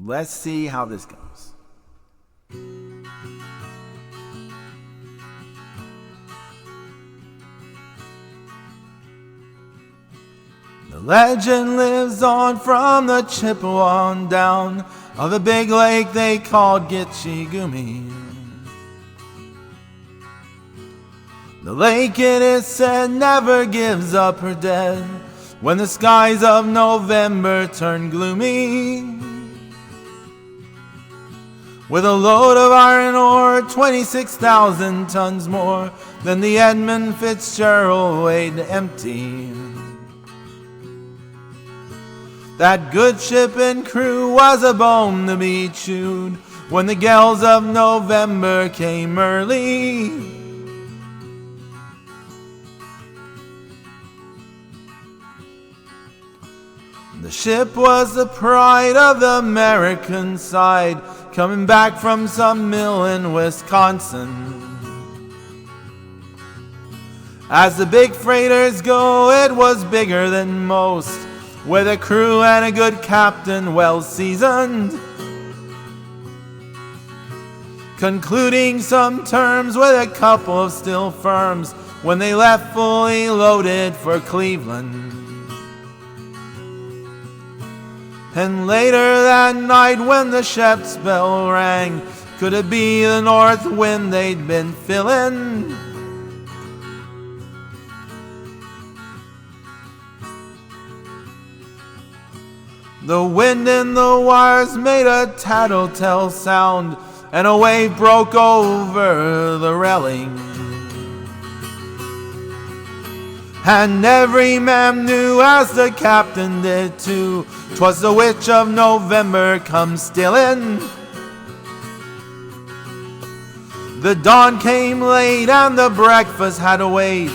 Let's see how this goes. The legend lives on from the Chippewa on down of the big lake they called Gitchigumi. The lake, it is said, never gives up her dead when the skies of November turn gloomy. With a load of iron ore, 26,000 tons more than the Edmund Fitzgerald weighed empty. That good ship and crew was a bone to be chewed when the gales of November came early. The ship was the pride of the American side, coming back from some mill in Wisconsin. As the big freighters go, it was bigger than most, with a crew and a good captain well seasoned, concluding some terms with a couple of steel firms when they left fully loaded for Cleveland. And later that night when the Shep's bell rang, could it be the north wind they'd been filling? The wind in the wires made a tattletale sound, and a wave broke over the railing. And every man knew, as the captain did too, 'twas the witch of November come stealing. The dawn came late and the breakfast had to wait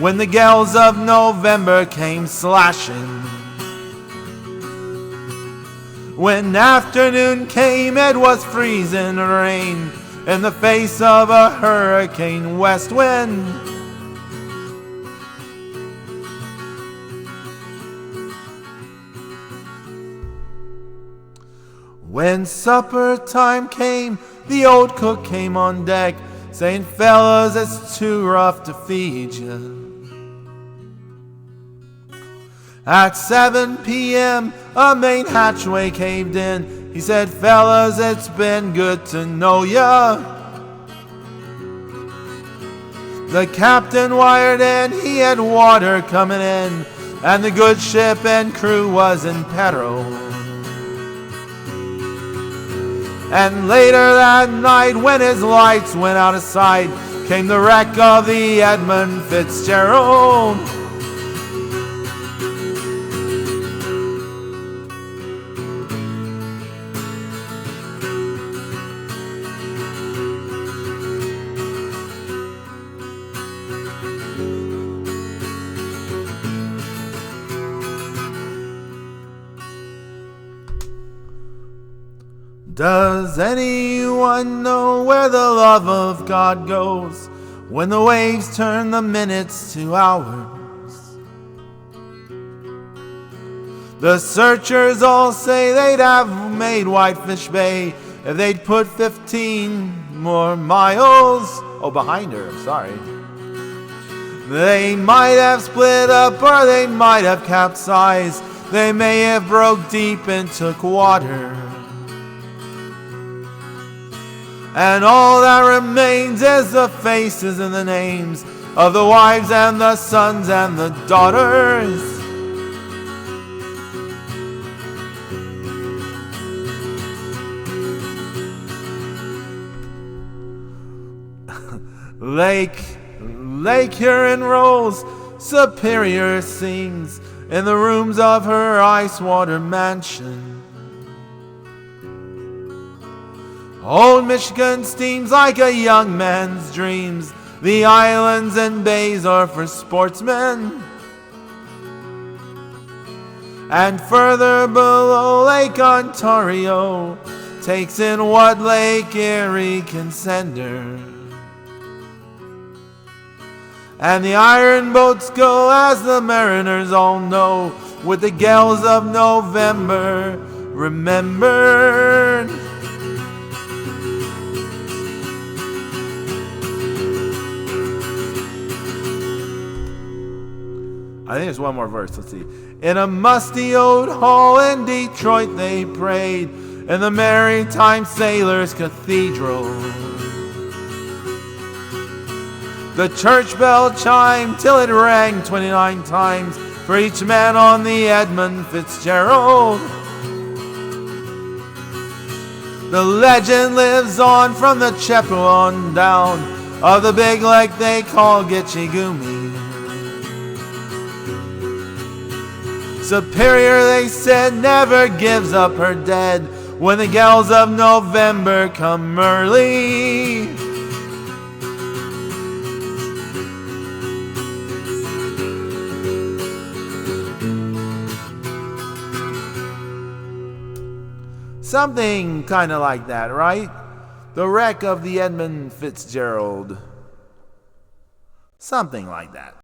when the gales of November came slashing. When afternoon came, it was freezing rain in the face of a hurricane west wind. When supper time came, the old cook came on deck, saying, "Fellas, it's too rough to feed you." At 7 p.m., a main hatchway caved in. He said, "Fellas, it's been good to know ya." The captain wired in, he had water coming in, and the good ship and crew was in peril. And later that night, when his lights went out of sight, came the wreck of the Edmund Fitzgerald. Does anyone know where the love of God goes when the waves turn the minutes to hours? The searchers all say they'd have made Whitefish Bay if they'd put 15 more miles. Oh, behind her, sorry. They might have split up or they might have capsized. They may have broke deep and took water. And all that remains is the faces and the names of the wives and the sons and the daughters. Lake Huron rolls superior scenes in the rooms of her ice-water mansion. Old Michigan steams like a young man's dreams. The islands and bays are for sportsmen. And further below, Lake Ontario takes in what Lake Erie can send her. And the iron boats go, as the mariners all know, with the gales of November remembered. I think there's one more verse. Let's see. In a musty old hall in Detroit they prayed, in the Maritime Sailors' Cathedral. The church bell chimed till it rang 29 times for each man on the Edmund Fitzgerald. The legend lives on from the Cheppewa on down of the big lake they call Gitchigumi. Superior, they said, never gives up her dead when the gales of November come early. Something kind of like that, right? The wreck of the Edmund Fitzgerald. Something like that.